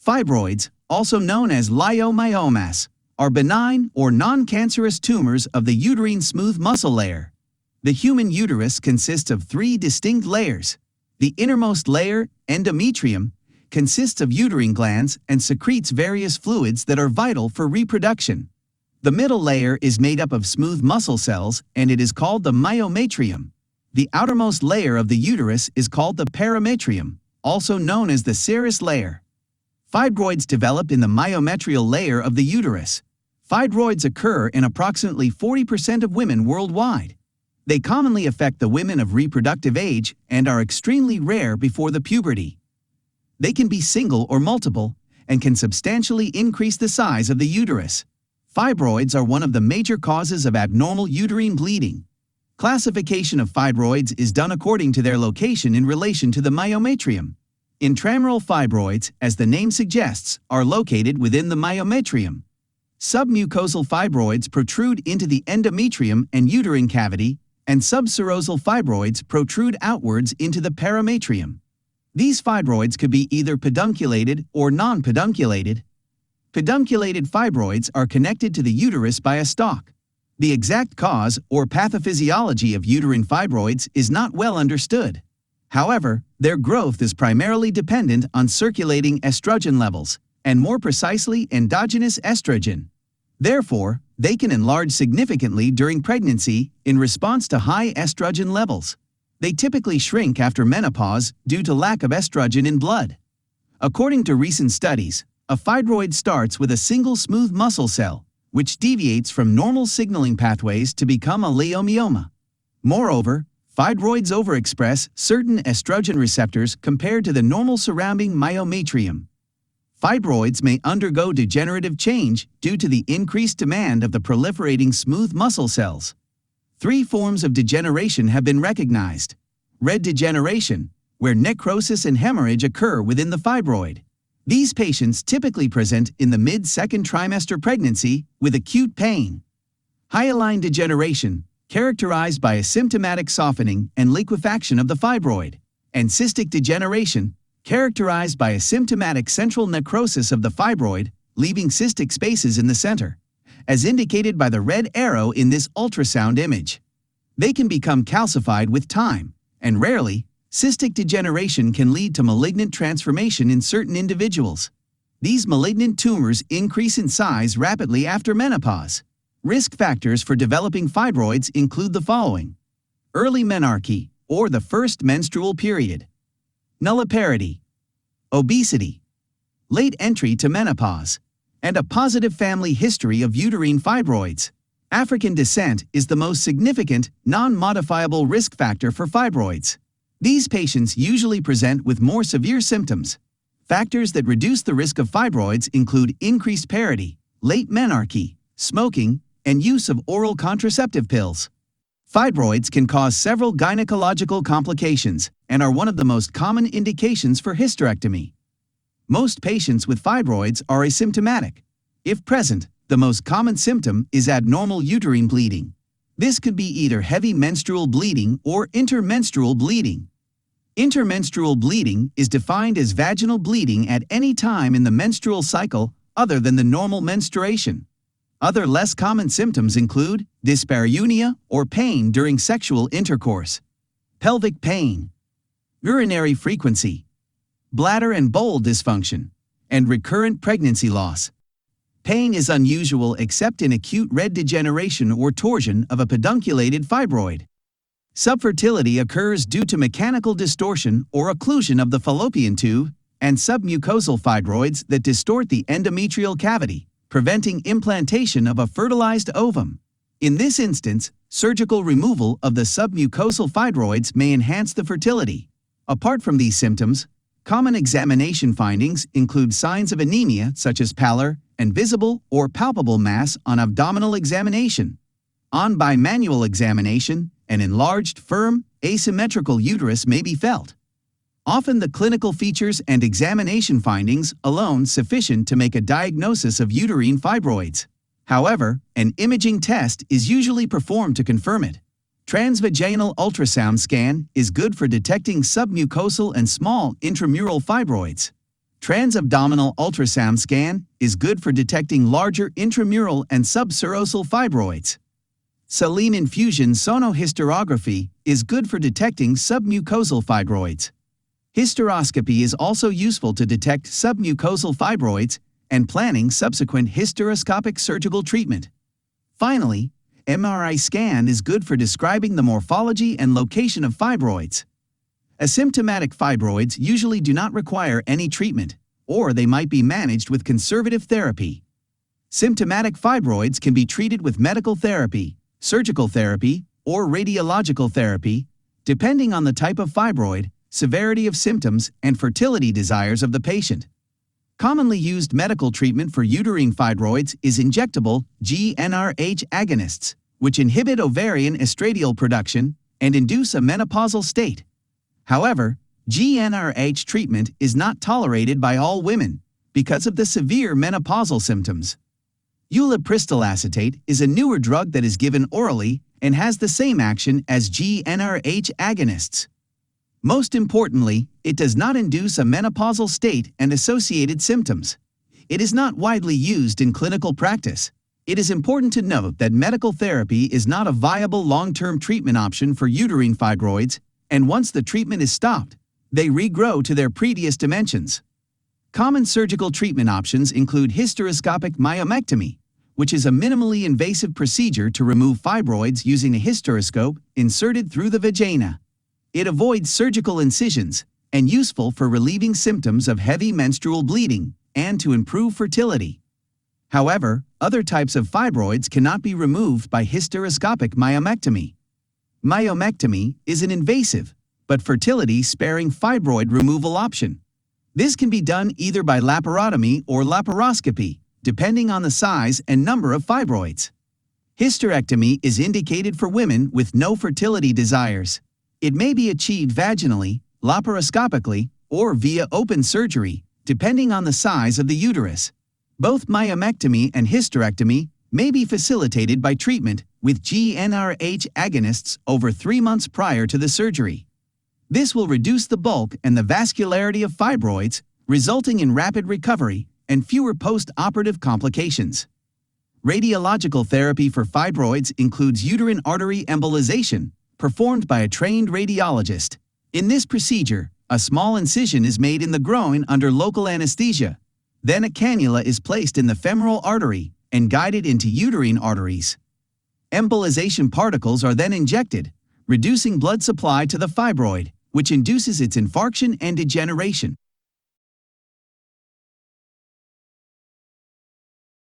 Fibroids, also known as Leiomyomas, are benign or non-cancerous tumors of the uterine smooth muscle layer. The human uterus consists of three distinct layers. The innermost layer, endometrium, consists of uterine glands and secretes various fluids that are vital for reproduction. The middle layer is made up of smooth muscle cells, and it is called the myometrium. The outermost layer of the uterus is called the perimetrium, also known as the serous layer. Fibroids develop in the myometrial layer of the uterus. Fibroids occur in approximately 40% of women worldwide. They commonly affect the women of reproductive age and are extremely rare before the puberty. They can be single or multiple and can substantially increase the size of the uterus. Fibroids are one of the major causes of abnormal uterine bleeding. Classification of fibroids is done according to their location in relation to the myometrium. Intramural fibroids, as the name suggests, are located within the myometrium. Submucosal fibroids protrude into the endometrium and uterine cavity, and subserosal fibroids protrude outwards into the perimetrium. These fibroids could be either pedunculated or non-pedunculated. Pedunculated fibroids are connected to the uterus by a stalk. The exact cause or pathophysiology of uterine fibroids is not well understood. However, their growth is primarily dependent on circulating estrogen levels, and more precisely endogenous estrogen. Therefore, they can enlarge significantly during pregnancy in response to high estrogen levels. They typically shrink after menopause due to lack of estrogen in blood. According to recent studies, a fibroid starts with a single smooth muscle cell, which deviates from normal signaling pathways to become a leiomyoma. Moreover, fibroids overexpress certain estrogen receptors compared to the normal surrounding myometrium. Fibroids may undergo degenerative change due to the increased demand of the proliferating smooth muscle cells. Three forms of degeneration have been recognized. Red degeneration, where necrosis and hemorrhage occur within the fibroid. These patients typically present in the mid-second trimester pregnancy with acute pain. Hyaline degeneration, characterized by a symptomatic softening and liquefaction of the fibroid. And cystic degeneration, characterized by a symptomatic central necrosis of the fibroid, leaving cystic spaces in the center, as indicated by the red arrow in this ultrasound image. They can become calcified with time, and rarely, cystic degeneration can lead to malignant transformation in certain individuals. These malignant tumors increase in size rapidly after menopause. Risk factors for developing fibroids include the following: early menarche, or the first menstrual period, nulliparity, obesity, late entry to menopause, and a positive family history of uterine fibroids. African descent is the most significant, non-modifiable risk factor for fibroids. These patients usually present with more severe symptoms. Factors that reduce the risk of fibroids include increased parity, late menarche, smoking, and use of oral contraceptive pills. Fibroids can cause several gynecological complications and are one of the most common indications for hysterectomy. Most patients with fibroids are asymptomatic. If present, the most common symptom is abnormal uterine bleeding. This could be either heavy menstrual bleeding or intermenstrual bleeding. Intermenstrual bleeding is defined as vaginal bleeding at any time in the menstrual cycle other than the normal menstruation. Other less common symptoms include dyspareunia or pain during sexual intercourse, pelvic pain, urinary frequency, bladder and bowel dysfunction, and recurrent pregnancy loss. Pain is unusual except in acute red degeneration or torsion of a pedunculated fibroid. Subfertility occurs due to mechanical distortion or occlusion of the fallopian tube and submucosal fibroids that distort the endometrial cavity, preventing implantation of a fertilized ovum. In this instance, surgical removal of the submucosal fibroids may enhance the fertility. Apart from these symptoms, common examination findings include signs of anemia such as pallor and visible or palpable mass on abdominal examination. On bimanual examination, an enlarged, firm, asymmetrical uterus may be felt. Often the clinical features and examination findings alone sufficient to make a diagnosis of uterine fibroids. However, an imaging test is usually performed to confirm it. Transvaginal ultrasound scan is good for detecting submucosal and small intramural fibroids. Transabdominal ultrasound scan is good for detecting larger intramural and subserosal fibroids. Saline infusion sonohysterography is good for detecting submucosal fibroids. Hysteroscopy is also useful to detect submucosal fibroids and planning subsequent hysteroscopic surgical treatment. Finally, MRI scan is good for describing the morphology and location of fibroids. Asymptomatic fibroids usually do not require any treatment, or they might be managed with conservative therapy. Symptomatic fibroids can be treated with medical therapy, surgical therapy, or radiological therapy, depending on the type of fibroid, severity of symptoms, and fertility desires of the patient. Commonly used medical treatment for uterine fibroids is injectable GnRH agonists, which inhibit ovarian estradiol production and induce a menopausal state. However, GnRH treatment is not tolerated by all women because of the severe menopausal symptoms. Ulipristal acetate is a newer drug that is given orally and has the same action as GnRH agonists. Most importantly, it does not induce a menopausal state and associated symptoms. It is not widely used in clinical practice. It is important to note that medical therapy is not a viable long-term treatment option for uterine fibroids, and once the treatment is stopped, they regrow to their previous dimensions. Common surgical treatment options include hysteroscopic myomectomy, which is a minimally invasive procedure to remove fibroids using a hysteroscope inserted through the vagina. It avoids surgical incisions and useful for relieving symptoms of heavy menstrual bleeding and to improve fertility. However, other types of fibroids cannot be removed by hysteroscopic myomectomy. Myomectomy is an invasive but fertility-sparing fibroid removal option. This can be done either by laparotomy or laparoscopy, depending on the size and number of fibroids. Hysterectomy is indicated for women with no fertility desires. It may be achieved vaginally, laparoscopically, or via open surgery, depending on the size of the uterus. Both myomectomy and hysterectomy may be facilitated by treatment with GnRH agonists over 3 months prior to the surgery. This will reduce the bulk and the vascularity of fibroids, resulting in rapid recovery and fewer post-operative complications. Radiological therapy for fibroids includes uterine artery embolization, performed by a trained radiologist. In this procedure, a small incision is made in the groin under local anesthesia. Then a cannula is placed in the femoral artery and guided into uterine arteries. Embolization particles are then injected, reducing blood supply to the fibroid, which induces its infarction and degeneration.